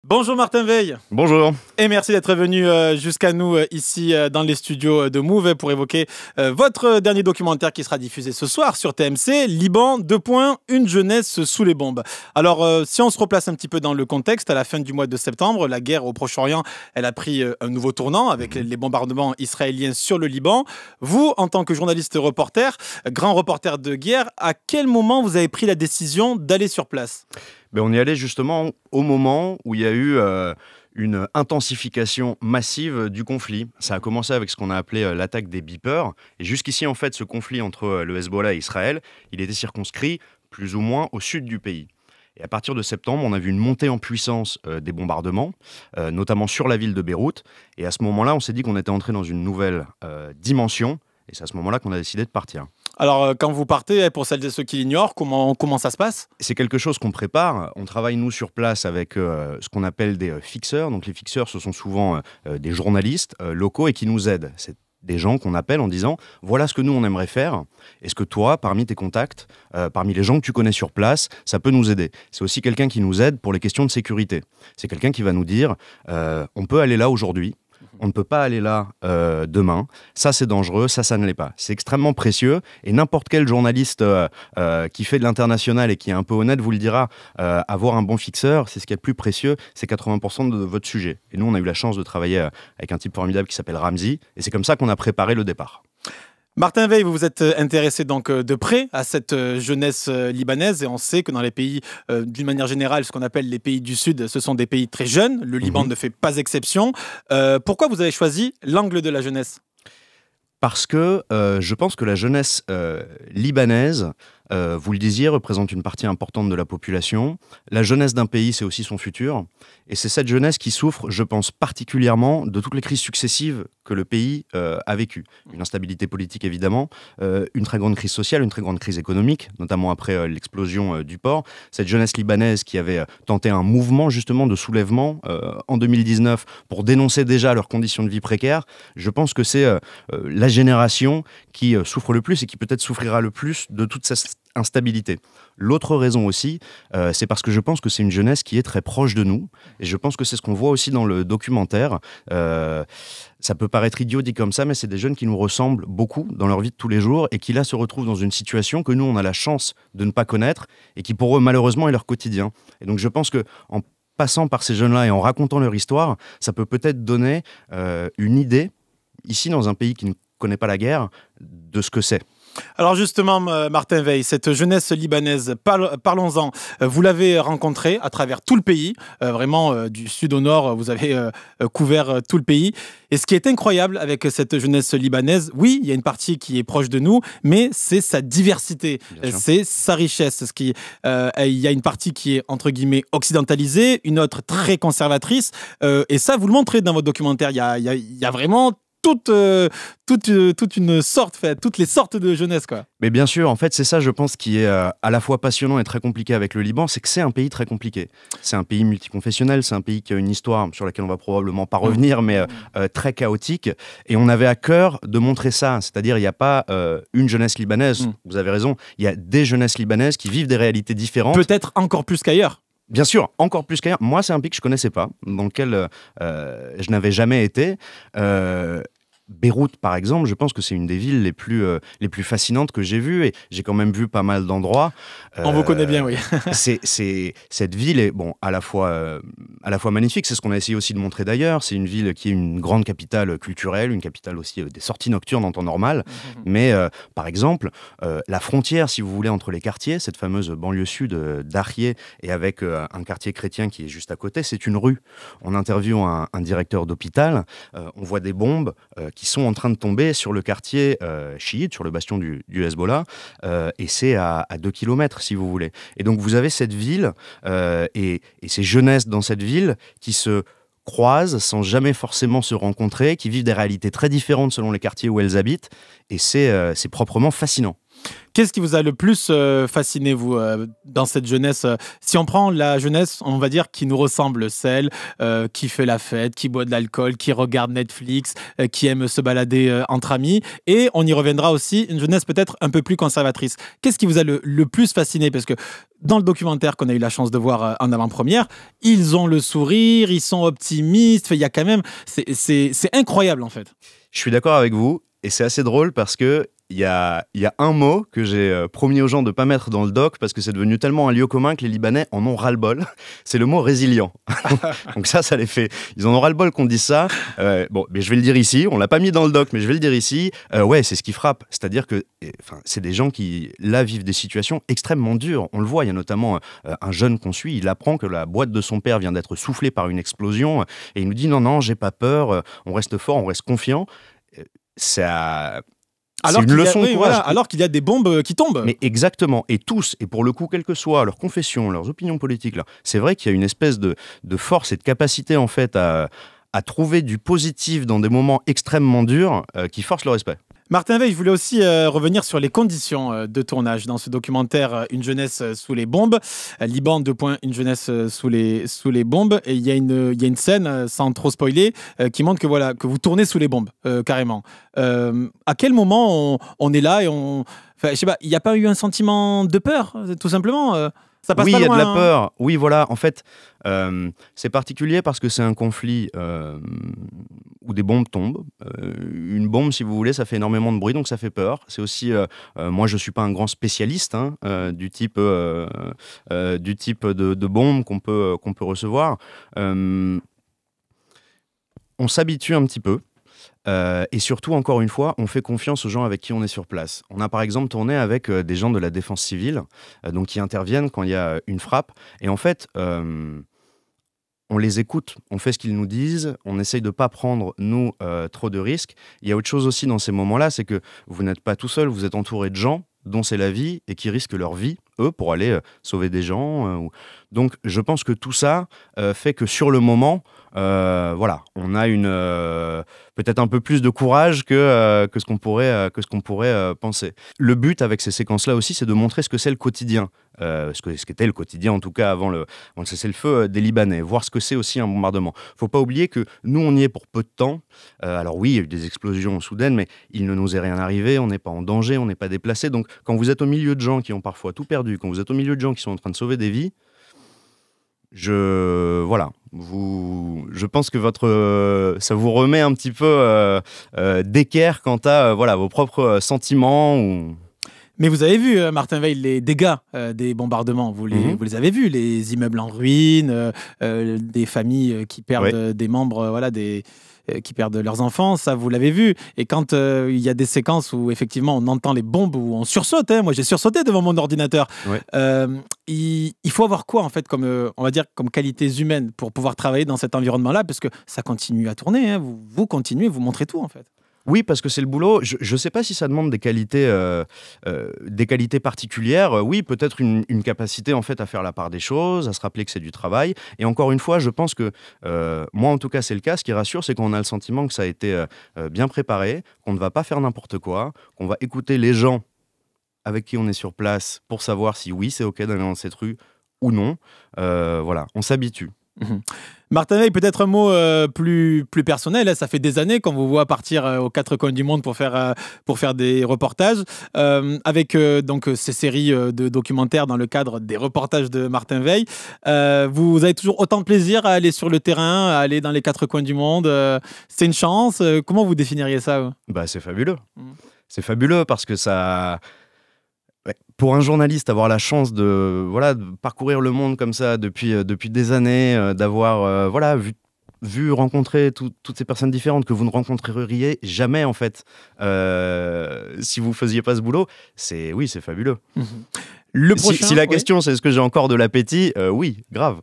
Bonjour Martin Veil. Bonjour. Et merci d'être venu jusqu'à nous ici dans les studios de Move pour évoquer votre dernier documentaire qui sera diffusé ce soir sur TMC, Liban, une jeunesse sous les bombes. Alors si on se replace un petit peu dans le contexte, à la fin du mois de septembre, la guerre au Proche-Orient, elle a pris un nouveau tournant avec les bombardements israéliens sur le Liban. Vous, en tant que journaliste reporter, grand reporter de guerre, à quel moment vous avez pris la décision d'aller sur place ? On y allait justement au moment où il y a eu une intensification massive du conflit. Ça a commencé avec ce qu'on a appelé l'attaque des beepers. Et jusqu'ici, en fait, ce conflit entre le Hezbollah et Israël, il était circonscrit plus ou moins au sud du pays. Et à partir de septembre, on a vu une montée en puissance des bombardements, notamment sur la ville de Beyrouth. Et à ce moment-là, on s'est dit qu'on était entré dans une nouvelle dimension. Et c'est à ce moment-là qu'on a décidé de partir. Alors, quand vous partez, pour celles et ceux qui l'ignorent, comment ça se passe ? C'est quelque chose qu'on prépare. On travaille, nous, sur place avec ce qu'on appelle des fixeurs. Donc, les fixeurs, ce sont souvent des journalistes locaux et qui nous aident. C'est des gens qu'on appelle en disant « Voilà ce que nous, on aimerait faire. Est-ce que toi, parmi tes contacts, parmi les gens que tu connais sur place, ça peut nous aider ?» C'est aussi quelqu'un qui nous aide pour les questions de sécurité. C'est quelqu'un qui va nous dire « On peut aller là aujourd'hui. On ne peut pas aller là demain. Ça, c'est dangereux. Ça ne l'est pas. » C'est extrêmement précieux. Et n'importe quel journaliste qui fait de l'international et qui est un peu honnête vous le dira, avoir un bon fixeur, c'est ce qui est le plus précieux. C'est 80% de votre sujet. Et nous, on a eu la chance de travailler avec un type formidable qui s'appelle Ramzi. Et c'est comme ça qu'on a préparé le départ. Martin Veil, vous vous êtes intéressé donc de près à cette jeunesse libanaise et on sait que dans les pays, d'une manière générale, ce qu'on appelle les pays du Sud, ce sont des pays très jeunes. Le Liban ne fait pas exception. Pourquoi vous avez choisi l'angle de la jeunesse ? Parce que je pense que la jeunesse libanaise, vous le disiez, représente une partie importante de la population. La jeunesse d'un pays, c'est aussi son futur. Et c'est cette jeunesse qui souffre, je pense, particulièrement de toutes les crises successives que le pays a vécues. Une instabilité politique, évidemment, une très grande crise sociale, une très grande crise économique, notamment après l'explosion du port. Cette jeunesse libanaise qui avait tenté un mouvement, justement, de soulèvement en 2019 pour dénoncer déjà leurs conditions de vie précaires. Je pense que c'est la génération qui souffre le plus et qui peut-être souffrira le plus de toute cette instabilité. L'autre raison aussi, c'est parce que je pense que c'est une jeunesse qui est très proche de nous, et je pense que c'est ce qu'on voit aussi dans le documentaire. Ça peut paraître idiot dit comme ça, mais c'est des jeunes qui nous ressemblent beaucoup dans leur vie de tous les jours, et qui là se retrouvent dans une situation que nous, on a la chance de ne pas connaître, et qui pour eux, malheureusement, est leur quotidien. Et donc je pense qu'en passant par ces jeunes-là et en racontant leur histoire, ça peut peut-être donner une idée, ici dans un pays qui ne connaît pas la guerre, de ce que c'est. Alors justement, Martin Veil, cette jeunesse libanaise, parlons-en. Vous l'avez rencontrée à travers tout le pays, vraiment du sud au nord, vous avez couvert tout le pays. Et ce qui est incroyable avec cette jeunesse libanaise, oui, il y a une partie qui est proche de nous, mais c'est sa diversité, c'est sa richesse. Il y a une partie qui est, entre guillemets, occidentalisée, une autre très conservatrice. Et ça, vous le montrez dans votre documentaire, il y a vraiment toute une sorte, toutes les sortes de jeunesse, quoi. Mais bien sûr, en fait, c'est ça, je pense, qui est à la fois passionnant et très compliqué avec le Liban, c'est que c'est un pays très compliqué. C'est un pays multiconfessionnel, c'est un pays qui a une histoire sur laquelle on va probablement pas revenir, mais très chaotique. Et on avait à cœur de montrer ça, c'est-à-dire il n'y a pas une jeunesse libanaise, vous avez raison, il y a des jeunesses libanaises qui vivent des réalités différentes. Peut-être encore plus qu'ailleurs. Bien sûr, encore plus qu'ailleurs. Moi, c'est un pays que je ne connaissais pas, dans lequel je n'avais jamais été. Beyrouth, par exemple, je pense que c'est une des villes les plus fascinantes que j'ai vues, et j'ai quand même vu pas mal d'endroits. On vous connaît bien, oui. Cette ville est à la fois magnifique, c'est ce qu'on a essayé aussi de montrer d'ailleurs. C'est une ville qui est une grande capitale culturelle, une capitale aussi des sorties nocturnes en temps normal. Mais par exemple, la frontière, si vous voulez, entre les quartiers, cette fameuse banlieue sud d'Arrié, et avec un quartier chrétien qui est juste à côté, c'est une rue. On interviewe un directeur d'hôpital, on voit des bombes qui sont en train de tomber sur le quartier chiite, sur le bastion du Hezbollah, et c'est à 2 kilomètres, si vous voulez. Et donc vous avez cette ville et ces jeunesses dans cette ville qui se croisent sans jamais forcément se rencontrer, qui vivent des réalités très différentes selon les quartiers où elles habitent, et c'est proprement fascinant. Qu'est-ce qui vous a le plus fasciné, vous, dans cette jeunesse Si on prend la jeunesse, on va dire, qui nous ressemble, celle qui fait la fête, qui boit de l'alcool, qui regarde Netflix, qui aime se balader entre amis, et on y reviendra aussi, une jeunesse peut-être un peu plus conservatrice. Qu'est-ce qui vous a le plus fasciné? Parce que dans le documentaire qu'on a eu la chance de voir en avant-première, ils ont le sourire, ils sont optimistes, il y a quand même... C'est incroyable, en fait. Je suis d'accord avec vous, et c'est assez drôle parce que il y a un mot que j'ai promis aux gens de ne pas mettre dans le doc parce que c'est devenu tellement un lieu commun que les Libanais en ont ras-le-bol. C'est le mot résilient. Donc ça les fait. Ils en ont ras-le-bol qu'on dise ça. Bon, mais je vais le dire ici. On l'a pas mis dans le doc, mais je vais le dire ici. Ouais, c'est ce qui frappe. C'est-à-dire que c'est des gens qui, là, vivent des situations extrêmement dures. On le voit. Il y a notamment un jeune qu'on suit. Il apprend que la boîte de son père vient d'être soufflée par une explosion. Et il nous dit non, j'ai pas peur. On reste fort, on reste confiant. Ça... C'est une leçon de courage. Voilà, alors qu'il y a des bombes qui tombent. Mais exactement. Et tous, et pour le coup, quelle que soit leur confession, leurs opinions politiques, là, c'est vrai qu'il y a une espèce de force et de capacité, en fait, à trouver du positif dans des moments extrêmement durs qui forcent le respect. Martin Veil, je voulais aussi revenir sur les conditions de tournage dans ce documentaire Une jeunesse sous les bombes. Liban, Une jeunesse sous les bombes. Et il y a une scène, sans trop spoiler, qui montre que vous tournez sous les bombes, carrément. À quel moment on est là et je sais pas, il n'y a pas eu un sentiment de peur, tout simplement ça passe oui, pas loin, il y a de la peur. Oui, voilà. En fait, c'est particulier parce que c'est un conflit où des bombes tombent. Une bombe, si vous voulez, ça fait énormément de bruit, donc ça fait peur. C'est aussi, moi, je suis pas un grand spécialiste du type de bombe qu'on peut recevoir. On s'habitue un petit peu. Et surtout, encore une fois, on fait confiance aux gens avec qui on est sur place. On a par exemple tourné avec des gens de la défense civile, donc qui interviennent quand il y a une frappe. Et en fait, on les écoute, on fait ce qu'ils nous disent, on essaye de ne pas prendre, nous, trop de risques. Il y a autre chose aussi dans ces moments-là, c'est que vous n'êtes pas tout seul, vous êtes entouré de gens dont c'est la vie et qui risquent leur vie, eux, pour aller sauver des gens. Donc, je pense que tout ça fait que sur le moment, voilà, on a peut-être un peu plus de courage que ce qu'on pourrait penser. Le but avec ces séquences-là aussi, c'est de montrer ce que c'est le quotidien, ce qu'était le quotidien en tout cas avant le cessez-le-feu des Libanais, voir ce que c'est aussi un bombardement. Faut pas oublier que nous on y est pour peu de temps. Alors oui, il y a eu des explosions soudaines, mais il ne nous est rien arrivé, on n'est pas en danger, on n'est pas déplacé. Donc quand vous êtes au milieu de gens qui ont parfois tout perdu, quand vous êtes au milieu de gens qui sont en train de sauver des vies, je pense que ça vous remet un petit peu d'équerre quant à vos propres sentiments. Mais vous avez vu, Martin Veil, les dégâts des bombardements. Vous les avez vus, les immeubles en ruine, des familles qui perdent des membres, qui perdent leurs enfants, ça vous l'avez vu. Et quand il y a des séquences où effectivement on entend les bombes, où on sursaute, moi j'ai sursauté devant mon ordinateur, il faut avoir quoi en fait comme, on va dire, comme qualités humaines pour pouvoir travailler dans cet environnement-là, parce que ça continue à tourner, vous continuez, vous montrez tout en fait. Oui, parce que c'est le boulot. Je ne sais pas si ça demande des qualités particulières. Oui, peut-être une capacité en fait à faire la part des choses, à se rappeler que c'est du travail. Et encore une fois, je pense que moi, en tout cas, c'est le cas. Ce qui rassure, c'est qu'on a le sentiment que ça a été bien préparé, qu'on ne va pas faire n'importe quoi, qu'on va écouter les gens avec qui on est sur place pour savoir si oui, c'est OK d'aller dans cette rue ou non. Voilà, on s'habitue. Martin Veil, peut-être un mot plus personnel. Ça fait des années qu'on vous voit partir aux quatre coins du monde pour faire des reportages. Avec donc ces séries de documentaires dans le cadre des reportages de Martin Veil. Vous avez toujours autant de plaisir à aller sur le terrain, à aller dans les quatre coins du monde. C'est une chance. Comment vous définiriez ça? C'est fabuleux. C'est fabuleux parce que ça... Pour un journaliste, avoir la chance de parcourir le monde comme ça depuis des années, d'avoir rencontrer toutes ces personnes différentes que vous ne rencontreriez jamais en fait si vous faisiez pas ce boulot, c'est fabuleux. Le prochain, si la question c'est est-ce que j'ai encore de l'appétit, oui, grave.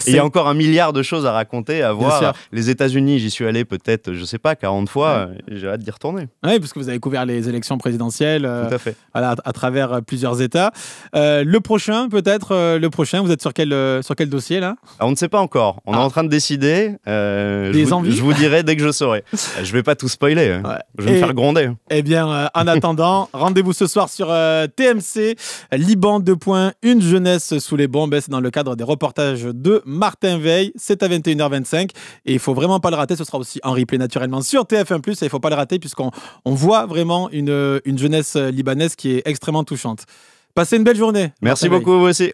Et il y a encore 1 milliard de choses à raconter, à voir. Les États-Unis, j'y suis allé peut-être, je sais pas, 40 fois. J'ai hâte d'y retourner. Oui, parce que vous avez couvert les élections présidentielles Tout à fait. Voilà, à travers plusieurs États. Le prochain, peut-être, vous êtes sur quel dossier là? On ne sait pas encore. On est en train de décider. Je vous dirai dès que je saurai. Je vais pas tout spoiler. Hein. Ouais. Je vais me faire gronder. Eh bien, en attendant, rendez-vous ce soir sur TMC. Liban 2. Une jeunesse sous les bombes. C'est dans le cadre des reportages de Martin Veil. C'est à 21h25. Et il faut vraiment pas le rater. Ce sera aussi en replay naturellement sur TF1+. Et il faut pas le rater puisqu'on voit vraiment une jeunesse libanaise qui est extrêmement touchante. Passez une belle journée. Merci beaucoup, vous aussi.